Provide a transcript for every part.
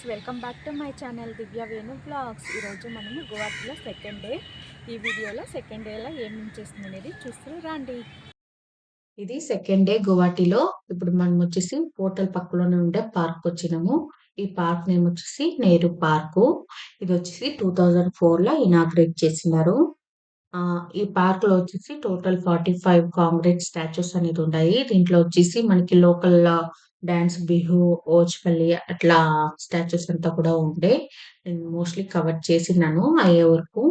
Welcome back to my channel Divya Venu vlogs. ఈరోజు మనము గువాహటిలో second day. ఈ వీడియోలో సెకండ్ డేలో ఏమేమి చేస్తుంది అనేది చూస్తూ రండి. ఇది సెకండ్ డే గువాహటిలో. ఇప్పుడు మనం వచ్చేసి హోటల్ పక్కలోనే ఉండే పార్క్ వచ్చినాము. ఈ పార్క్ నేమ్ వచ్చేసి నెహ్రూ పార్కు. ఇది వచ్చేసి 2004 లో ఇనాగ్రేట్ చేసినారు. ఈ పార్క్ లో వచ్చేసి టోటల్ 45 కాంక్రీట్ స్టాచ్యూస్ అనేది ఉన్నాయి. దీంట్లో వచ్చేసి మనకి లోకల్ డాన్స్ బిహు, ఓచ్పల్లి అట్లా స్టాచ్యూస్ అంతా కూడా ఉండే. నేను మోస్ట్లీ కవర్ చేసినాను అయ్యే వరకు.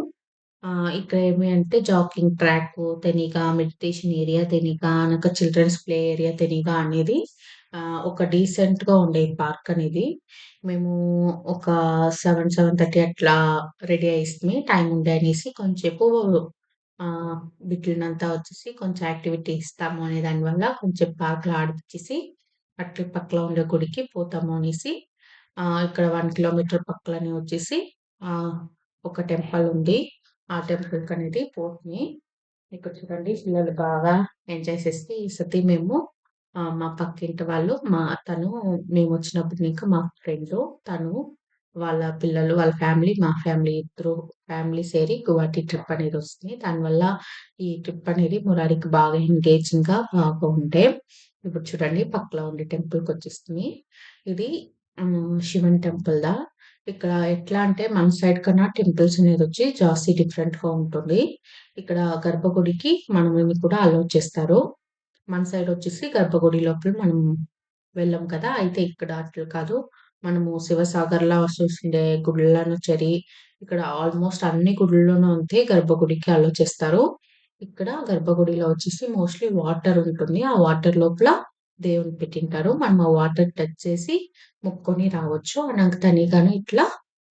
ఇక్కడ ఏమి అంటే జాగింగ్ ట్రాక్, తెనిగ మెడిటేషన్ ఏరియా తెనిగ, అనక చిల్డ్రన్స్ ప్లే ఏరియా తెనిగ అనేది ఒక డీసెంట్‌గా ఉండే పార్క్ అనేది. మేము ఒక 7:30 అట్లా రెడీ అయ్యిస్తిమి. టైం ఉండే అనేసి కొంచేపు ఆహ్, బిడ్డలనంతా వచ్చేసి కొంచెం యాక్టివిటీ ఇస్తాము అనే దాని వల్ల కొంచెం పార్క్‌లో ఆడిపిచ్చేసి, అట్ల పక్కల ఉండే గుడికి పోతాము అనేసి ఇక్కడ 1 కిలోమీటర్ పక్కలనే వచ్చేసి ఆహ్, ఒక టెంపుల్ ఉంది. ఆ టెంపుల్‌కనేది పోతిమి. ఇక్కడ చూడండి పిల్లలు బాగా ఎంజాయ్ చేసి ఈ సతి మేము మా పక్కింటి వాళ్ళు తను మేమొచ్చినప్పుడు ఇంకా మా ఫ్రెండు తను, వాళ్ళ పిల్లలు, వాళ్ళ ఫ్యామిలీ, మా ఫ్యామిలీ ఇద్దరు ఫ్యామిలీ సేరి గువాహటి ట్రిప్ అనేది వస్తుంది. దానివల్ల ఈ ట్రిప్ అనేది మురారికి బాగా ఎంగేజింగ్‌గా బాగా ఉండే. ఇప్పుడు చూడండి పక్కలో ఉండే టెంపుల్‌కొచ్చేస్తిమి. ఇది శివుని టెంపుల్‌దా. ఇక్కడ ఎట్లా అంటే మన సైడ్ కన్నా టెంపుల్స్ అనేదొచ్చి జాస్తి డిఫరెంట్‌గా ఉంటుంది. ఇక్కడ గర్భగుడికి మనల్ని కూడా అలౌ చేస్తారు. మన సైడ్ వచ్చేసి గర్భగుడి లోపల మనం వెళ్ళం కదా! అయితే ఇక్కడ అట్లా కాదు. మనము శివసాగర్‌లా చూసిండే గుడులను చెరి ఇక్కడ ఆల్‌మోస్ట్ అన్ని గుడుల్లోనూ అంతే గర్భగుడికి అలౌ చేస్తారు. ఇక్కడ గర్భగుడిలో వచ్చేసి మోస్ట్‌లీ వాటర్ ఉంటుంది. ఆ వాటర్ లోపల దేవుడిని పెట్టింటారు. మనం ఆ వాటర్ టచ్ చేసి మొక్కొని రావచ్చు. అనంక తనీగాని ఇట్లా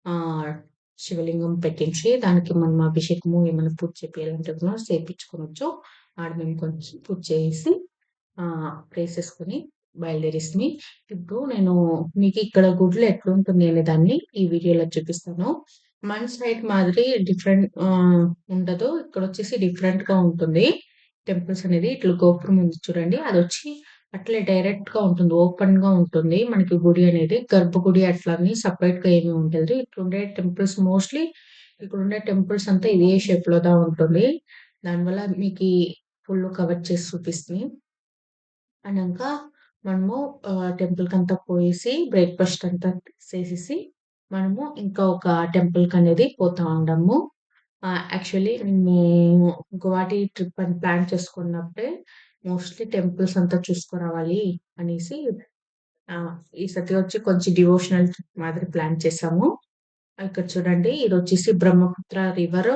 ఆహ్, శివలింగం పెట్టించి దానికి మనం అభిషేకము ఏమైనా పూజ చేపియాలంటే కూడా చేపించుకోవచ్చు. ఆడ మేము కొంచెం పూజ చేసి ప్లేసెస్‌కొని బయలుదేరేసిమి. ఇప్పుడు నేను మీకిక్కడ గుడిలో ఎట్లుంటుంది అనే దాన్ని ఈ వీడియోలో చూపిస్తాను. మన సైడ్ మాదిరి డిఫరెంట్ ఉండదు. ఇక్కడొచ్చేసి డిఫరెంట్‌గా ఉంటుంది. టెంపుల్స్ అనేది ఇట్లా గోపురం ఉంది చూడండి. అదొచ్చి అట్లే డైరెక్ట్‌గా ఉంటుంది. ఓపెన్‌గా ఉంటుంది. మనకి గుడి అనేది. గర్భగుడి అట్లా అని సెపరేట్‌గా ఏమి ఉండదు. ఇట్లుండే టెంపుల్స్ మోస్ట్‌లీ ఇక్కడుండే టెంపుల్స్ అంతా ఇదే షేప్‌లోదా ఉంటుంది. దానివల్ల మీకి ఫుల్లు కవర్ చేసి చూపిస్తిమి. అనంక మనము టెంపుల్‌కంతా పోయేసి బ్రేక్‌ఫాస్ట్ అంతా చేసేసి, మనము ఇంకా ఒక టెంపుల్‌కనేది పోతా ఉండాము. యాక్చువల్లీ మేము గువాహటి ట్రిప్ అని ప్లాన్ చేసుకున్నప్పుడే మోస్ట్‌లీ టెంపుల్స్ అంతా చూసుకురావాలి అనేసి ఈ సతి వచ్చి కొంచెం డివోషనల్ ట్రిప్ మాదిరి ప్లాన్ చేసాము. ఇక్కడ చూడండి ఇదొచ్చేసి బ్రహ్మపుత్ర రివర్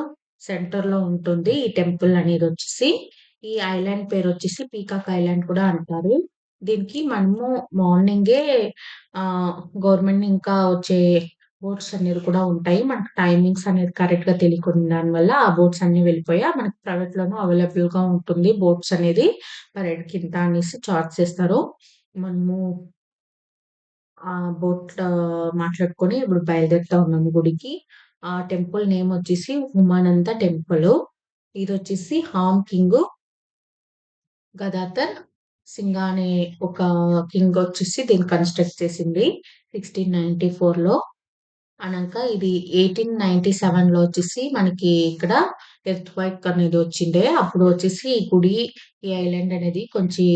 సెంటర్‌లో ఉంటుంది. ఈ టెంపుల్ అనేదొచ్చేసి. ఈ ఐలాండ్ పేరొచ్చేసి పీకాక్ ఐలాండ్ కూడా అంటారు. దీనికి మనము మార్నింగే ఆహ్, గవర్నమెంట్ ఇంకా వచ్చే బోట్స్ అనేది కూడా ఉంటాయి. మనకు టైమింగ్స్ అనేది కరెక్ట్‌గా తెలియకున్న దానివల్ల ఆ బోట్స్ అన్నీ వెళ్ళిపోయాయి. మనకి ప్రైవేట్‌లోనూ అవైలబుల్‌గా ఉంటుంది బోట్స్ అనేది. పర్ హెడ్‌కి ఇంత అనేసి చార్జ్ చేస్తారు. మనము బోట్‌లో మాట్లాడుకొని ఇప్పుడు బయలుదేరుతా ఉన్నాము గుడికి. ఆ టెంపుల్ నేమ్ వచ్చేసి ఉమానంద టెంపులు. ఇదొచ్చేసి హామ్ కింగు గదాధర్ సింగ్ అనే ఒక కింగ్ వచ్చేసి దీన్ని కన్‌స్ట్రక్ట్ చేసింది 1694లో. అనంక ఇది 1897లో వచ్చేసి మనకి ఇక్కడ ఎర్త్‌క్వేక్ అనేది వచ్చిండే. అప్పుడు వచ్చేసి ఈ గుడి, ఈ ఐలాండ్ అనేది కొంచెం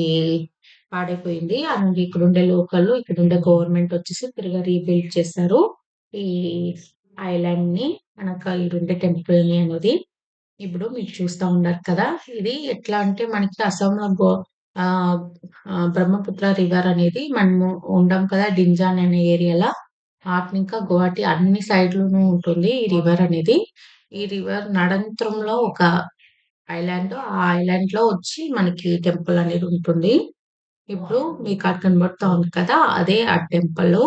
పాడైపోయింది. అండ్ ఇక్కడుండే లోకల్‌లు, ఇక్కడుండే గవర్నమెంట్ వచ్చేసి తిరిగా రీబిల్డ్ చేశారు. ఈ ఐలాండ్‌ని అనక ఈడుండే టెంపుల్‌ని అనేది. ఇప్పుడు మీరు చూస్తా ఉన్నారు కదా! ఇది ఎట్లా అంటే మనకి అస్సాంలో ఆహ్, బ్రహ్మపుత్ర రివర్ అనేది మనము ఉండం కదా! డింజాన్ అనే ఏరియాల. ఇంకా గువాహటి అన్ని సైడ్‌లోనూ ఉంటుంది ఈ రివర్ అనేది. ఈ రివర్ నడంత్రంలో ఒక ఐలాండ్. ఆ ఐలాండ్‌లో వచ్చి మనకి టెంపుల్ అనేది ఉంటుంది. ఇప్పుడు మీకది కనబడతా ఉంది కదా! అదే ఆ టెంపులు.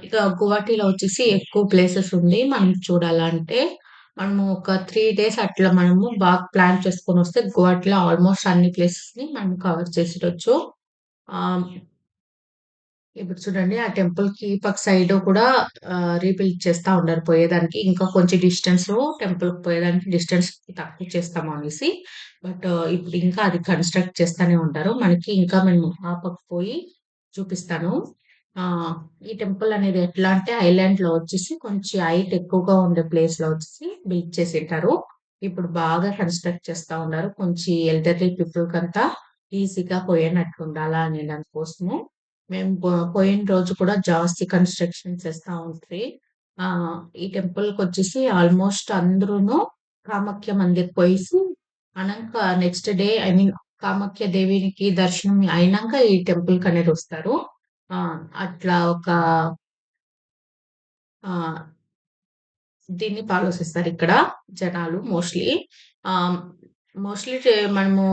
ఇక గువాహటిలో వచ్చేసి ఎక్కువ ప్లేసెస్ ఉంది మనం చూడాలంటే. మనము ఒక 3 డేస్ అట్లా మనము బాగా ప్లాన్ చేసుకొనొస్తే గువాహటిలో ఆల్‌మోస్ట్ అన్ని ప్లేసెస్‌ని మనం కవర్ చేసేయొచ్చు. ఆహ్, ఇప్పుడు చూడండి ఆ టెంపుల్‌కి ఈ పక్క సైడు కూడా రీబిల్డ్ చేస్తా ఉన్నారు పోయేదానికి. ఇంకా కొంచెం డిస్టెన్స్‌లో టెంపుల్‌కి పోయేదానికి డిస్టెన్స్ తక్కువ చేస్తాము అనేసి. బట్ ఇప్పుడు ఇంకా అది కన్‌స్ట్రక్ట్ చేస్తానే ఉంటారు. మనకి ఇంకా మేము ఆ పక్క పోయి చూపిస్తాను. ఈ టెంపుల్ అనేది ఎట్లా అంటే ఐలాండ్‌లో వచ్చేసి కొంచెం హైట్ ఎక్కువగా ఉండే ప్లేస్‌లో వచ్చేసి బిల్డ్ చేసింటారు. ఇప్పుడు బాగా కన్‌స్ట్రక్ట్ చేస్తా ఉన్నారు. కొంచెం ఎల్డర్లీ పీపుల్‌కంతా ఈజీగా పోయేనట్లుండాలా అనే దానికోసము. మేము పోయిన రోజు కూడా జాస్తి కన్‌స్ట్రక్షన్ చేస్తా ఉంట్రి. ఈ టెంపుల్‌కొచ్చేసి ఆల్‌మోస్ట్ అందరూను కామాఖ్య మందిర్ పోయేసి అనంక next day I mean Kamakhya దేవినికి దర్శనం అయినంక ఈ టెంపుల్‌కనేది వస్తారు. ఆ! అట్లా ఒక ఆహ్, దీన్ని ఫాలో చేస్తారిక్కడ జనాలు మోస్ట్‌లీ. ఆహ్, మోస్ట్‌లీ మనము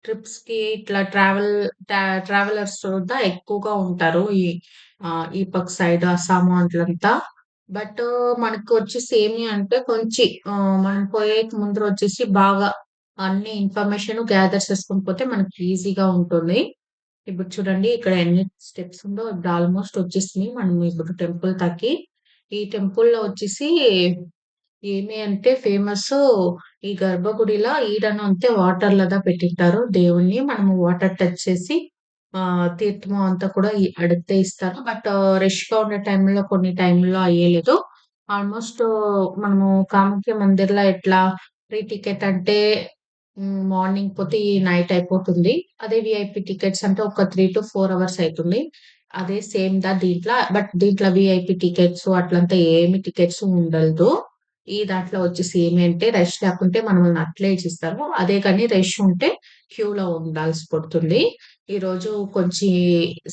ట్రిప్స్‌కి ఇట్లా ట్రావెలర్స్ కూడా ఎక్కువగా ఉంటారు. ఈ పక్క సైడ్ అస్సాము అట్లంతా. బట్ మనకొచ్చేసి ఏమి అంటే మనం పోయేకి ముందరొచ్చేసి బాగా అన్ని ఇన్ఫర్మేషన్ గ్యాదర్ చేసుకొని పోతే మనకి ఈజీగా ఉంటుంది. ఇప్పుడు చూడండి ఇక్కడ ఎన్ని స్టెప్స్ ఉందో ఇప్పుడు ఆల్మోస్ట్ వచ్చేసినాయి. మనం ఇప్పుడు టెంపుల్ తాకి. ఈ టెంపుల్‌లో వచ్చేసి ఏమి అంటే ఫేమసు ఈ గర్భగుడిలో ఈడను అంతే వాటర్‌లోదా పెట్టింటారు దేవుడిని. మనము వాటర్ టచ్ చేసి తీర్థము అంతా కూడా అడిగితే ఇస్తారు. బట్ రష్‌గా ఉండే టైంలో కొన్ని టైంలో అయ్యేలేదు. ఆల్మోస్ట్ మనము కామాఖ్య మందిర్‌లో ఎట్లా ఫ్రీ టికెట్ అంటే మార్నింగ్ పోతే ఈ నైట్ అయిపోతుంది. అదే వీఐపీ టికెట్స్ అంటే ఒక 3-4 అవర్స్ అయితుంది. అదే సేమ్ దీంట్ల. బట్ దీంట్లో వీఐపీ టికెట్స్ అట్లంతా ఏమి టికెట్స్ ఉండదు. ఈ దాంట్లో వచ్చేసి ఏమి అంటే రష్ లేకుంటే మనల్ని అట్లే ఇచ్చిస్తారు. అదే కానీ రష్ ఉంటే క్యూలో ఉండాల్సి పడుతుంది. ఈరోజు కొంచెం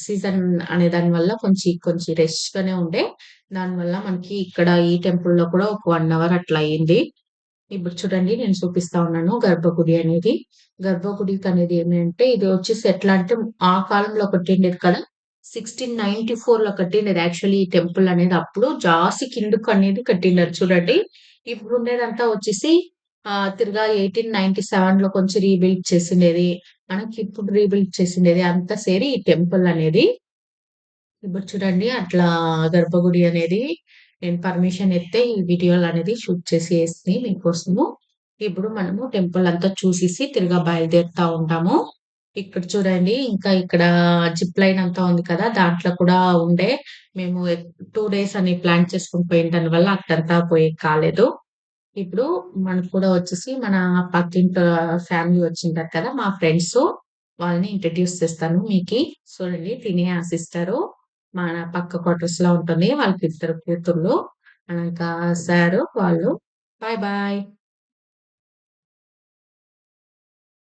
సీజన్ అనే దాని వల్ల కొంచెం రష్‌గానే ఉండే. దానివల్ల మనకి ఇక్కడ ఈ టెంపుల్‌లో కూడా ఒక 1 అవర్ అట్లా అయింది. ఇప్పుడు చూడండి నేను చూపిస్తా ఉన్నాను గర్భగుడి అనేది. గర్భగుడికనేది ఏమి అంటే ఇది వచ్చేసి ఎట్లా అంటే ఆ కాలంలో కట్టిండేది కదా! 1694లో కట్టిండేది యాక్చువల్లీ ఈ టెంపుల్ అనేది అప్పుడు జాస్తి కిందకనేది కట్టిండారు చూడండి. ఇప్పుడుండేదంతా వచ్చేసి తిరగా 1897లో కొంచెం రీబిల్డ్ చేసిండేది. మనకిప్పుడు రీబిల్డ్ చేసిండేది అంతా సేరి ఈ టెంపుల్ అనేది. ఇప్పుడు చూడండి అట్లా గర్భగుడి అనేది నేను పర్మిషన్ ఇత్తే ఈ వీడియోలనేది షూట్ చేసి ఏసిని మీకోసము. ఇప్పుడు మనము టెంపుల్ అంతా చూసేసి తిరగా బయలుదేరుతా ఉంటాము. ఇక్కడ చూడండి ఇంకా ఇక్కడ జిప్ లైన్ అంతా ఉంది కదా! దాంట్లో కూడా ఉండే. మేము 2 డేస్ అని ప్లాన్ చేసుకొని పోయిన దాని వల్ల అక్కడంతా పోయేకి కాలేదు. ఇప్పుడు మనకు కూడా వచ్చేసి మన పక్కింటి ఫ్యామిలీ వచ్చింటారు కదా! మా ఫ్రెండ్సు. వాళ్ళని ఇంట్రొడ్యూస్ చేస్తాను మీకి. చూడండి తినే ఆ సిస్టరు. మన పక్క క్వార్టర్స్‌లో ఉంటుంది. వాళ్ళకిద్దరు కూతుర్లు. ఇంకా సారు వాళ్ళు. Bye bye.